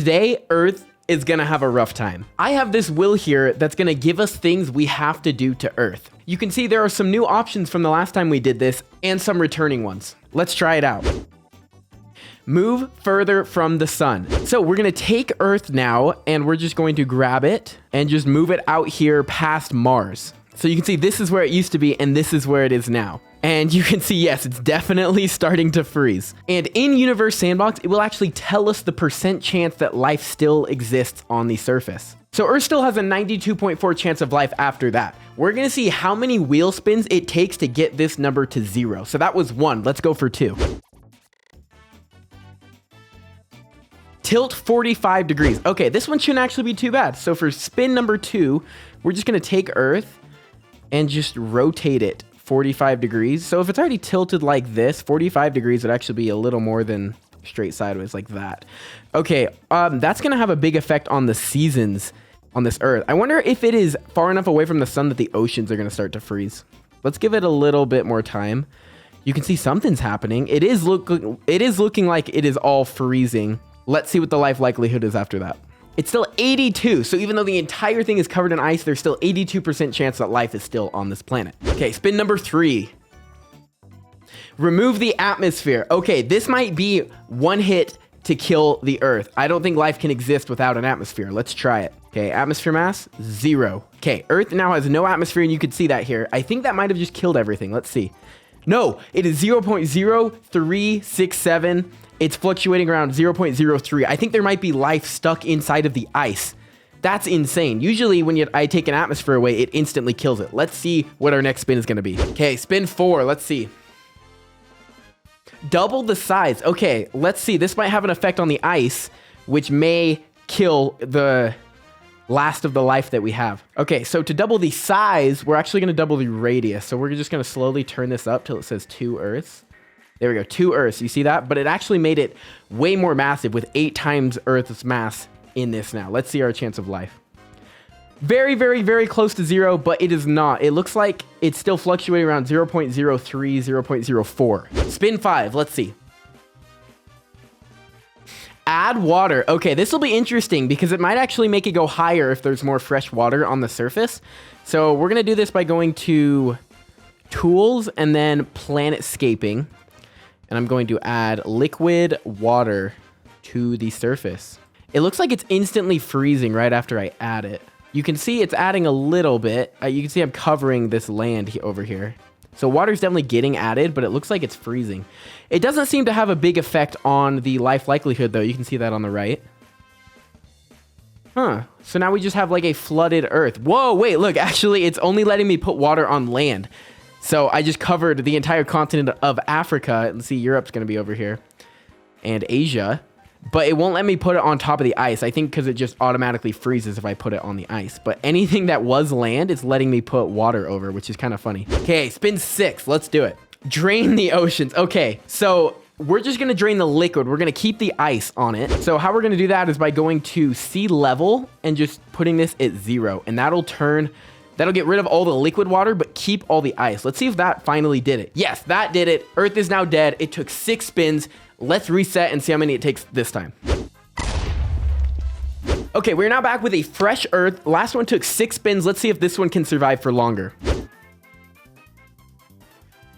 Today, Earth is gonna have a rough time. I have this wheel here that's gonna give us things we have to do to Earth. You can see there are some new options from the last time we did this and some returning ones. Let's try it out. Move further from the sun. So we're gonna take Earth now and we're just going to grab it and just move it out here past Mars. So you can see this is where it used to be and this is where it is now. And you can see, yes, it's definitely starting to freeze. And in Universe Sandbox, it will actually tell us the % chance that life still exists on the surface. So Earth still has a 92.4 chance of life after that. We're gonna see how many wheel spins it takes to get this number to 0. So that was 1, let's go for 2. Tilt 45 degrees. Okay, this one shouldn't actually be too bad. So for spin number 2, we're just gonna take Earth and just rotate it 45 degrees. So if it's already tilted like this, 45 degrees would actually be a little more than straight sideways like that. Okay, that's gonna have a big effect on the seasons on this Earth. I wonder if it is far enough away from the sun that the oceans are gonna start to freeze. Let's give it a little bit more time. You can see something's happening. It is looking like it is all freezing. Let's see what the life likelihood is after that. It's still 82, so even though the entire thing is covered in ice, there's still 82% chance that life is still on this planet. Okay, spin number 3. Remove the atmosphere. Okay, this might be one hit to kill the Earth. I don't think life can exist without an atmosphere. Let's try it. Okay, atmosphere mass, 0. Okay, Earth now has no atmosphere, and you can see that here. I think that might have just killed everything. Let's see. No, it is 0.0367. It's fluctuating around 0.03. I think there might be life stuck inside of the ice. That's insane. Usually when I take an atmosphere away, it instantly kills it. Let's see what our next spin is gonna be. Okay, spin 4, let's see. Double the size. Okay, let's see. This might have an effect on the ice, which may kill the last of the life that we have. Okay, so to double the size, we're actually gonna double the radius. So we're just gonna slowly turn this up till it says 2 Earths. There we go, 2 Earths, you see that? But it actually made it way more massive with 8 times Earth's mass in this now. Let's see our chance of life. Very, very, very close to 0, but it is not. It looks like it's still fluctuating around 0.03, 0.04. Spin 5, let's see. Add water. Okay, this will be interesting because it might actually make it go higher if there's more fresh water on the surface. So we're gonna do this by going to Tools and then Planetscaping. And I'm going to add liquid water to the surface. It looks like it's instantly freezing right after I add it. You can see it's adding a little bit. You can see I'm covering this land over here. So water's definitely getting added, but it looks like it's freezing. It doesn't seem to have a big effect on the life likelihood though. You can see that on the right. Huh, so now we just have like a flooded Earth. Whoa, wait, look, actually it's only letting me put water on land. So I just covered the entire continent of Africa. And see, Europe's going to be over here. And Asia. But it won't let me put it on top of the ice. I think because it just automatically freezes if I put it on the ice. But anything that was land, it's letting me put water over, which is kind of funny. Okay, spin 6. Let's do it. Drain the oceans. Okay, so we're just going to drain the liquid. We're going to keep the ice on it. So how we're going to do that is by going to sea level and just putting this at 0. And that'll get rid of all the liquid water, but keep all the ice. Let's see if that finally did it. Yes, that did it. Earth is now dead. It took 6 spins. Let's reset and see how many it takes this time. Okay, we're now back with a fresh Earth. Last one took 6 spins. Let's see if this one can survive for longer.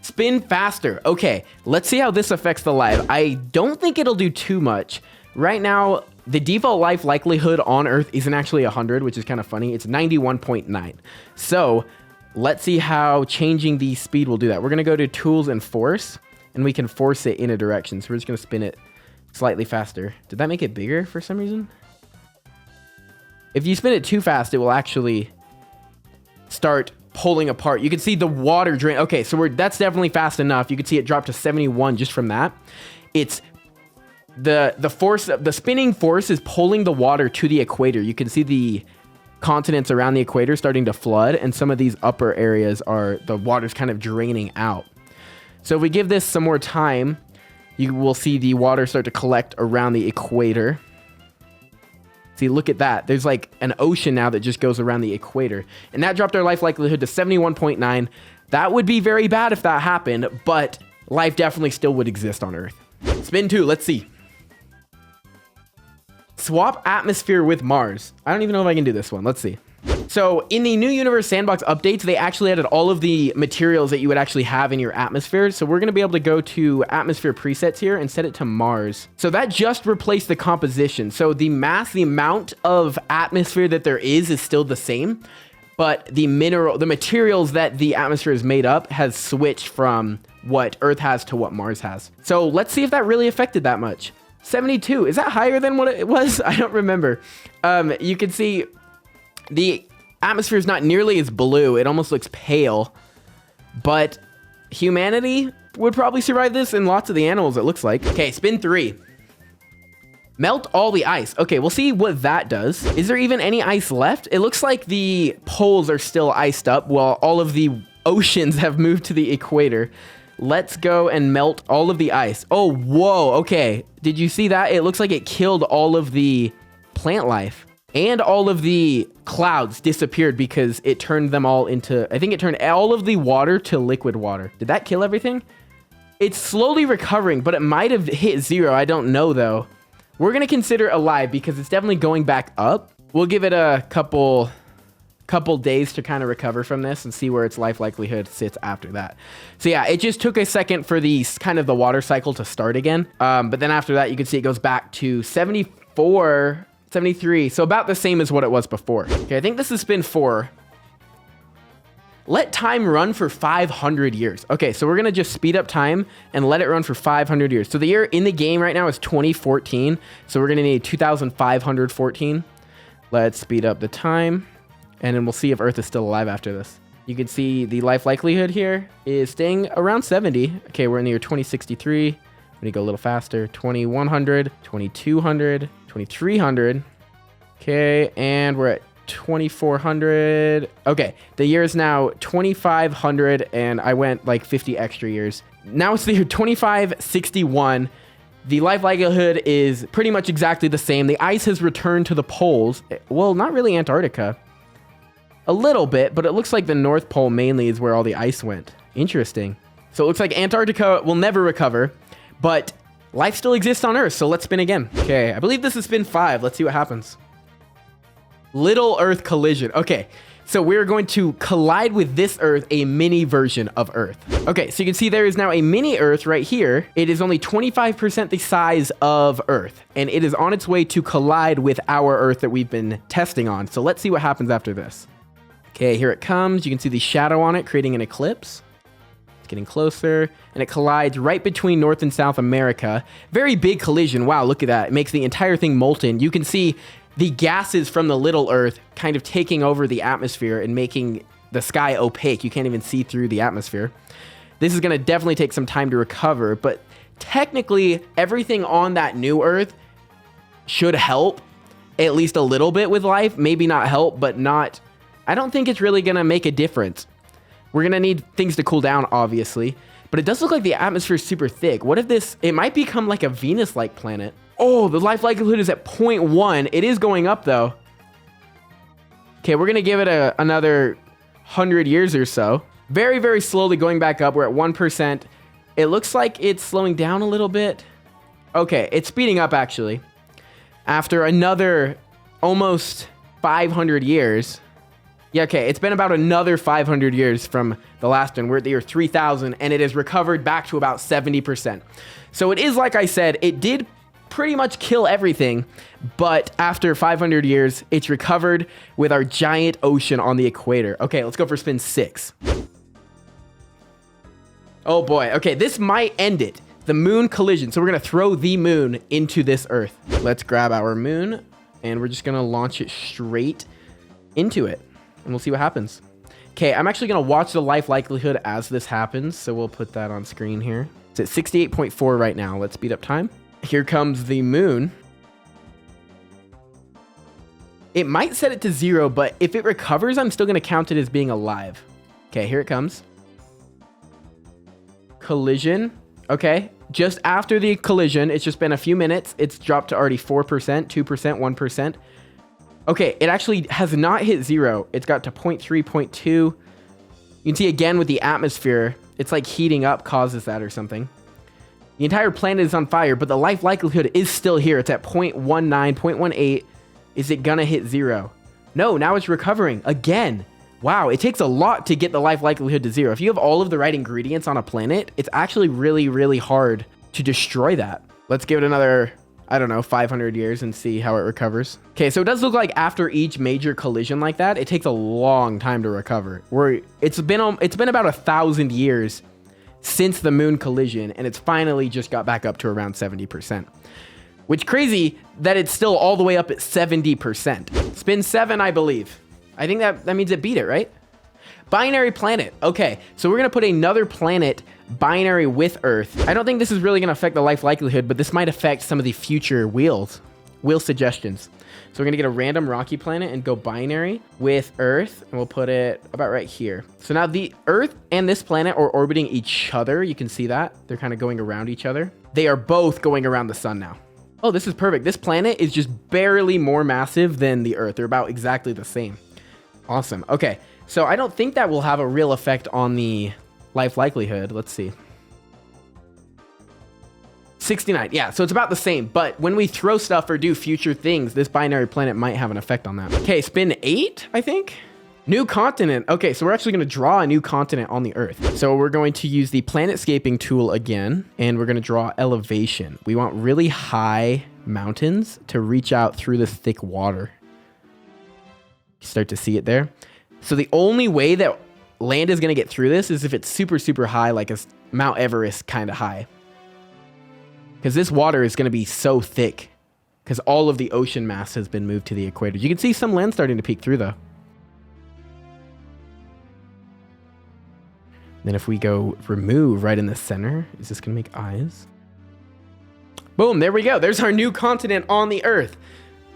Spin faster. Okay, let's see how this affects the life. I don't think it'll do too much. Right now, the default life likelihood on Earth isn't actually 100, which is kind of funny. It's 91.9. So let's see how changing the speed will do that. We're going to go to Tools and Force, and we can force it in a direction. So we're just going to spin it slightly faster. Did that make it bigger for some reason? If you spin it too fast, it will actually start pulling apart. You can see the water drain. Okay, so that's definitely fast enough. You can see it dropped to 71 just from that. It's the spinning force is pulling the water to the equator. You can see the continents around the equator starting to flood, and some of these upper areas the water's kind of draining out. So if we give this some more time, you will see the water start to collect around the equator. See, look at that. There's like an ocean now that just goes around the equator, and that dropped our life likelihood to 71.9. That would be very bad if that happened, but life definitely still would exist on Earth. Spin 2, let's see. Swap atmosphere with Mars. I don't even know if I can do this one. Let's see. So in the new Universe Sandbox updates, they actually added all of the materials that you would actually have in your atmosphere. So we're going to be able to go to atmosphere presets here and set it to Mars. So that just replaced the composition. So the amount of atmosphere that there is still the same, but the materials that the atmosphere is made up has switched from what Earth has to what Mars has. So let's see if that really affected that much. 72, is that higher than what it was? I don't remember. You can see the atmosphere is not nearly as blue. It almost looks pale, but humanity would probably survive this, and lots of the animals, it looks like. Okay, spin 3. Melt all the ice. Okay, we'll see what that does. Is there even any ice left? It looks like the poles are still iced up while all of the oceans have moved to the equator. Let's go and melt all of the ice. Oh, whoa, okay. Did you see that? It looks like it killed all of the plant life. And all of the clouds disappeared because it turned them all into, I think it turned all of the water to liquid water. Did that kill everything? It's slowly recovering, but it might have hit 0. I don't know though. We're gonna consider it alive because it's definitely going back up. We'll give it a couple days to kind of recover from this and see where its life likelihood sits after that. So yeah, it just took a second for the kind of the water cycle to start again. But then after that, you can see it goes back to 74, 73, so about the same as what it was before. Okay, I think this is spin 4. Let time run for 500 years. Okay, so we're gonna just speed up time and let it run for 500 years. So the year in the game right now is 2014, so we're gonna need 2514. Let's speed up the time, and then we'll see if Earth is still alive after this. You can see the life likelihood here is staying around 70. Okay, we're in the year 2063. I'm gonna go a little faster. 2100, 2200, 2300. Okay, and we're at 2400. Okay, the year is now 2500, and I went like 50 extra years. Now it's the year 2561. The life likelihood is pretty much exactly the same. The ice has returned to the poles. Well, not really Antarctica. A little bit, but it looks like the North Pole mainly is where all the ice went. Interesting. So it looks like Antarctica will never recover, but life still exists on Earth, so let's spin again. Okay, I believe this is spin 5. Let's see what happens. Little Earth collision. Okay, so we're going to collide with this Earth, a mini version of Earth. Okay, so you can see there is now a mini Earth right here. It is only 25% the size of Earth, and it is on its way to collide with our Earth that we've been testing on. So let's see what happens after this. Okay, here it comes. You can see the shadow on it, creating an eclipse. Getting closer, and it collides right between North and South America. Very big collision. Wow, look at that. It makes the entire thing molten. You can see the gases from the little Earth kind of taking over the atmosphere and making the sky opaque. You can't even see through the atmosphere. This is going to definitely take some time to recover, but technically everything on that new Earth should help at least a little bit with life. Maybe not help, but not... I don't think it's really going to make a difference. We're going to need things to cool down, obviously. But it does look like the atmosphere is super thick. What if this... It might become like a Venus-like planet. Oh, the life likelihood is at 0.1. It is going up, though. Okay, we're going to give it another 100 years or so. Very, very slowly going back up. We're at 1%. It looks like it's slowing down a little bit. Okay, it's speeding up, actually. After another almost 500 years... Yeah, okay, it's been about another 500 years from the last one. We're at the year 3000, and it has recovered back to about 70%. So it is, like I said, it did pretty much kill everything, but after 500 years, it's recovered with our giant ocean on the equator. Okay, let's go for spin 6. Oh boy, okay, this might end it. The moon collision. So we're gonna throw the moon into this Earth. Let's grab our moon, and we're just gonna launch it straight into it. And we'll see what happens. Okay, I'm actually going to watch the life likelihood as this happens. So we'll put that on screen here. It's at 68.4 right now. Let's speed up time. Here comes the moon. It might set it to 0, but if it recovers, I'm still going to count it as being alive. Okay, here it comes. Collision. Okay, just after the collision, it's just been a few minutes. It's dropped to already 4%, 2%, 1%. Okay, it actually has not hit 0. It's got to 0.3, 0.2. You can see again with the atmosphere, it's like heating up causes that or something. The entire planet is on fire, but the life likelihood is still here. It's at 0.19, 0.18. Is it gonna hit 0? No, now it's recovering again. Wow, it takes a lot to get the life likelihood to 0. If you have all of the right ingredients on a planet, it's actually really, really hard to destroy that. Let's give it another, I don't know, 500 years and see how it recovers. Okay, so it does look like after each major collision like that, it takes a long time to recover. It's been about 1,000 years since the moon collision, and it's finally just got back up to around 70%. Which crazy that it's still all the way up at 70%. Spin 7, I believe. I think that means it beat it, right? Binary planet. Okay, so we're gonna put another planet binary with Earth. I don't think this is really gonna affect the life likelihood, but this might affect some of the future wheel suggestions. So we're gonna get a random rocky planet and go binary with Earth, and we'll put it about right here. So now the Earth and this planet are orbiting each other. You can see that. They're kind of going around each other. They are both going around the sun now. Oh, this is perfect. This planet is just barely more massive than the Earth. They're about exactly the same. Awesome. Okay, so I don't think that will have a real effect on the life likelihood. Let's see. 69. Yeah, so it's about the same. But when we throw stuff or do future things, this binary planet might have an effect on that. Okay, spin 8, I think. New continent. Okay, so we're actually going to draw a new continent on the Earth. So we're going to use the planetscaping tool again, and we're going to draw elevation. We want really high mountains to reach out through this thick water. You start to see it there. So the only way that land is going to get through this is if it's super, super high, like a Mount Everest kind of high. Because this water is going to be so thick because all of the ocean mass has been moved to the equator. You can see some land starting to peek through though. Then if we go remove right in the center, is this gonna make eyes? Boom, there we go. There's our new continent on the Earth.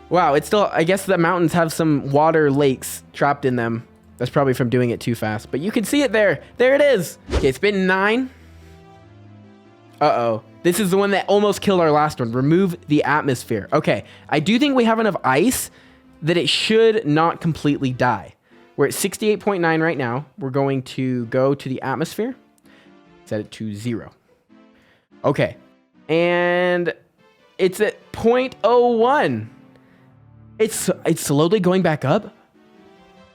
Wow, it's still, I guess the mountains have some water lakes trapped in them. That's probably from doing it too fast, but you can see it there. There it is. Okay, spin 9. Uh-oh. This is the one that almost killed our last one. Remove the atmosphere. Okay, I do think we have enough ice that it should not completely die. We're at 68.9 right now. We're going to go to the atmosphere, set it to 0. Okay, and it's at 0.01. It's slowly going back up.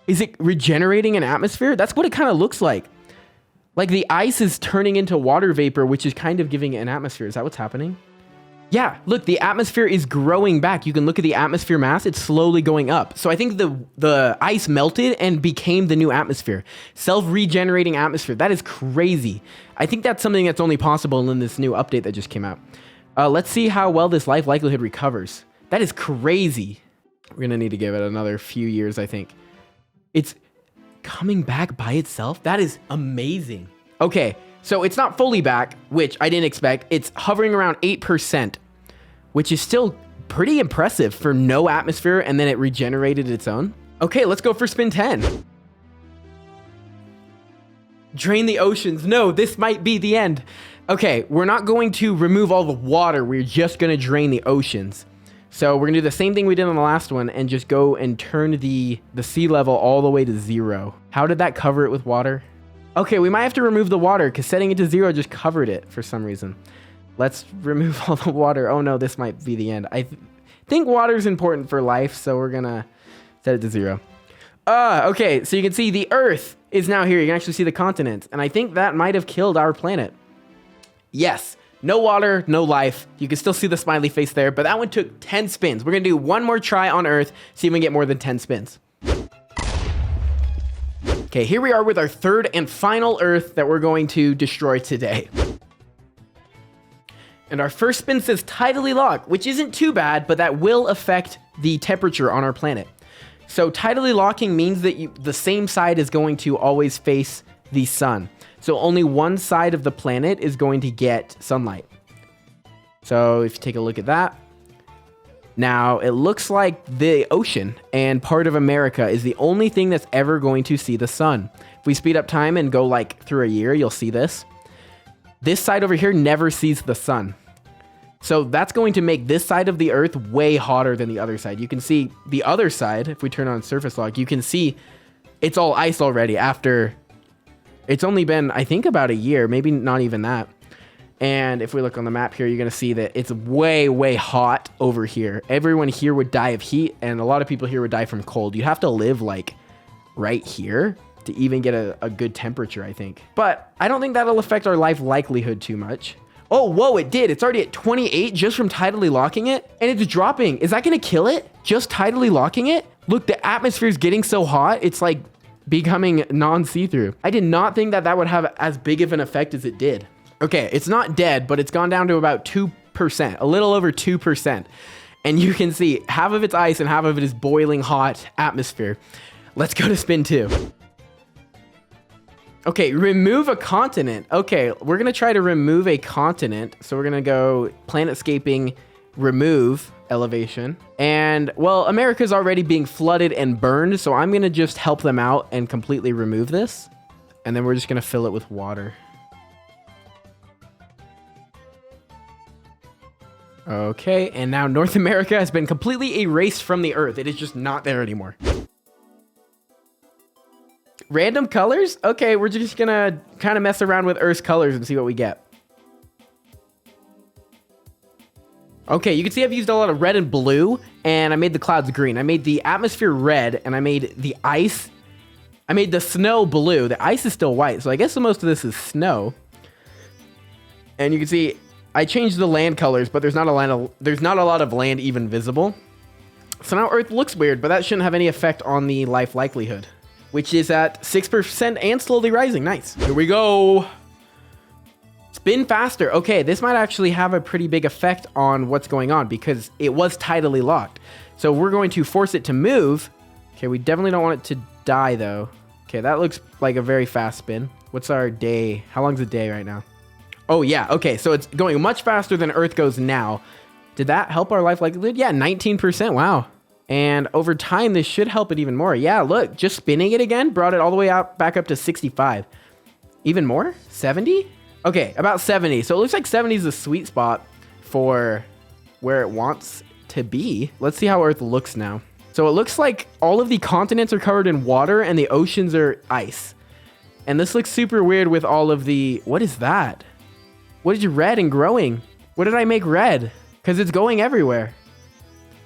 Is it regenerating an atmosphere? That's what it kind of looks like. Like the ice is turning into water vapor, which is kind of giving it an atmosphere. Is that what's happening? Yeah, look, the atmosphere is growing back. You can look at the atmosphere mass. It's slowly going up. So I think the ice melted and became the new atmosphere. Self-regenerating atmosphere. That is crazy. I think that's something that's only possible in this new update that just came out. Let's see how well this life likelihood recovers. That is crazy. We're going to need to give it another few years, I think. It's coming back by itself. That is amazing. Okay, so it's not fully back, which I didn't expect. It's hovering around 8%, which is still pretty impressive for no atmosphere, and then it regenerated its own. Okay, let's go for spin 10. Drain the oceans. No, this might be the end. Okay, we're not going to remove all the water. We're just going to drain the oceans. So we're going to do the same thing we did on the last one and just go and turn the sea level all the way to 0. How did that cover it with water? Okay, we might have to remove the water because setting it to 0 just covered it for some reason. Let's remove all the water. Oh no, this might be the end. I think water is important for life, so we're going to set it to 0. Okay, so you can see the Earth is now here. You can actually see the continents, and I think that might have killed our planet. Yes. No water, no life. You can still see the smiley face there, but that one took 10 spins. We're gonna do one more try on Earth, see if we can get more than 10 spins. Okay, here we are with our third and final Earth that we're going to destroy today. And our first spin says tidally lock, which isn't too bad, but that will affect the temperature on our planet. So tidally locking means that the same side is going to always face the sun. So only one side of the planet is going to get sunlight. So if you take a look at that, now it looks like the ocean and part of America is the only thing that's ever going to see the sun. If we speed up time and go like through a year, you'll see this. This side over here never sees the sun. So that's going to make this side of the Earth way hotter than the other side. You can see the other side, if we turn on surface lock, you can see it's all ice already after. It's only been, I think, about a year, maybe not even that. And if we look on the map here, you're going to see that it's way, way hot over here. Everyone here would die of heat, and a lot of people here would die from cold. You'd have to live like right here to even get a good temperature, I think. But I don't think that'll affect our life likelihood too much. Oh, whoa, it did. It's already at 28 just from tidally locking it, and it's dropping. Is that going to kill it? Just tidally locking it? Look, the atmosphere is getting so hot, it's like becoming non-see-through. I did not think that that would have as big of an effect as it did. Okay, it's not dead, but it's gone down to about 2%, a little over 2%. And you can see half of it's ice and half of it is boiling hot atmosphere. Let's go to spin 2. Okay, remove a continent. Okay, we're gonna try to remove a continent. So we're gonna go planetscaping, remove elevation. And well, America's already being flooded and burned, so I'm gonna just help them out and completely remove this. And then we're just gonna fill it with water. Okay, and now North America has been completely erased from the earth. It is just not there anymore. Random colors? Okay, we're just gonna kind of mess around with Earth's colors and see what we get. Okay, you can see I've used a lot of red and blue, and I made the clouds green. I made the atmosphere red, and I made the ice. I made the snow blue. The ice is still white, so I guess most of this is snow. And you can see I changed the land colors, but there's not a lot of land even visible. So now Earth looks weird, but that shouldn't have any effect on the life likelihood, which is at 6% and slowly rising. Nice. Here we go. Spin faster. Okay, this might actually have a pretty big effect on what's going on because it was tidally locked. So we're going to force it to move. Okay, we definitely don't want it to die though. Okay, that looks like a very fast spin. What's our day? How long's the day right now? Oh yeah, okay, so it's going much faster than Earth goes now. Did that help our life likelihood? Yeah, 19%, wow. And over time, this should help it even more. Yeah, look, just spinning it again brought it all the way out back up to 65. Even more? 70? Okay, about 70. So it looks like 70 is the sweet spot for where it wants to be. Let's see how Earth looks now. So it looks like all of the continents are covered in water and the oceans are ice. And this looks super weird with all of the... What is that? What is red and growing? What did I make red? Because it's going everywhere.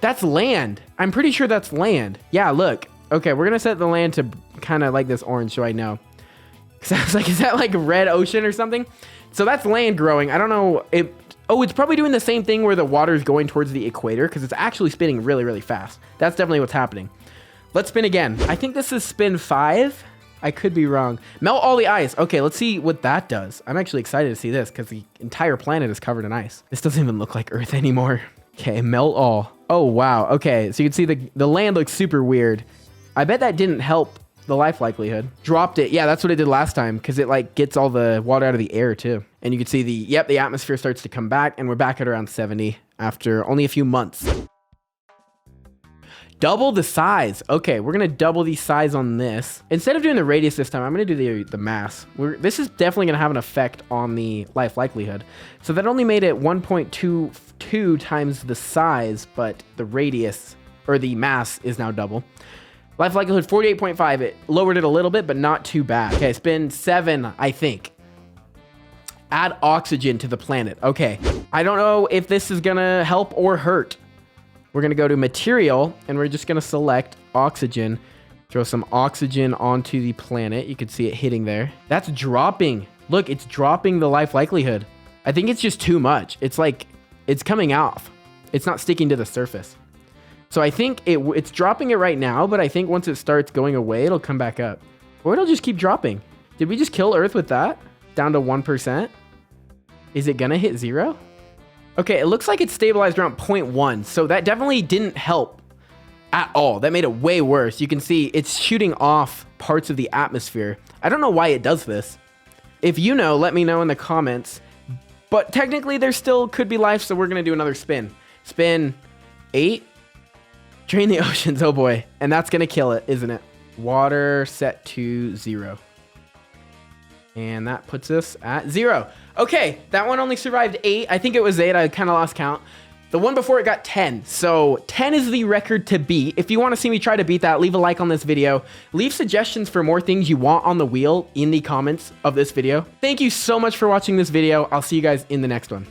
That's land. I'm pretty sure that's land. Yeah, look. Okay, we're going to set the land to kind of like this orange so I know. Because I was like, is that like red ocean or something? So that's land growing. I don't know. It's probably doing the same thing where the water is going towards the equator because it's actually spinning really, really fast. That's definitely what's happening. Let's spin again. I think this is spin 5. I could be wrong. Melt all the ice. Okay, let's see what that does. I'm actually excited to see this because the entire planet is covered in ice. This doesn't even look like Earth anymore. Okay, melt all. Oh, wow. Okay, so you can see the land looks super weird. I bet that didn't help the life likelihood. Dropped it. Yeah, that's what it did last time because it like gets all the water out of the air too. And you can see the atmosphere starts to come back and we're back at around 70 after only a few months. Double the size. Okay, we're going to double the size on this. Instead of doing the radius this time, I'm going to do the mass. This is definitely going to have an effect on the life likelihood. So that only made it 1.22 times the size, but the radius, or the mass, is now double. Life likelihood 48.5. It lowered it a little bit, but not too bad. Okay, spin 7, I think. Add oxygen to the planet. Okay, I don't know if this is going to help or hurt. We're going to go to material and we're just going to select oxygen. Throw some oxygen onto the planet. You can see it hitting there. That's dropping. Look, it's dropping the life likelihood. I think it's just too much. It's like, it's coming off. It's not sticking to the surface. So I think it's dropping it right now, but I think once it starts going away, it'll come back up. Or it'll just keep dropping. Did we just kill Earth with that? Down to 1%? Is it going to hit 0? Okay, it looks like it's stabilized around 0.1, so that definitely didn't help at all. That made it way worse. You can see it's shooting off parts of the atmosphere. I don't know why it does this. If you know, let me know in the comments. But technically, there still could be life, so we're going to do another spin. Spin 8. Drain the oceans, oh boy. And that's going to kill it, isn't it? Water set to 0. And that puts us at 0. Okay, that one only survived 8. I think it was 8. I kind of lost count. The one before it got 10. So 10 is the record to beat. If you want to see me try to beat that, leave a like on this video. Leave suggestions for more things you want on the wheel in the comments of this video. Thank you so much for watching this video. I'll see you guys in the next one.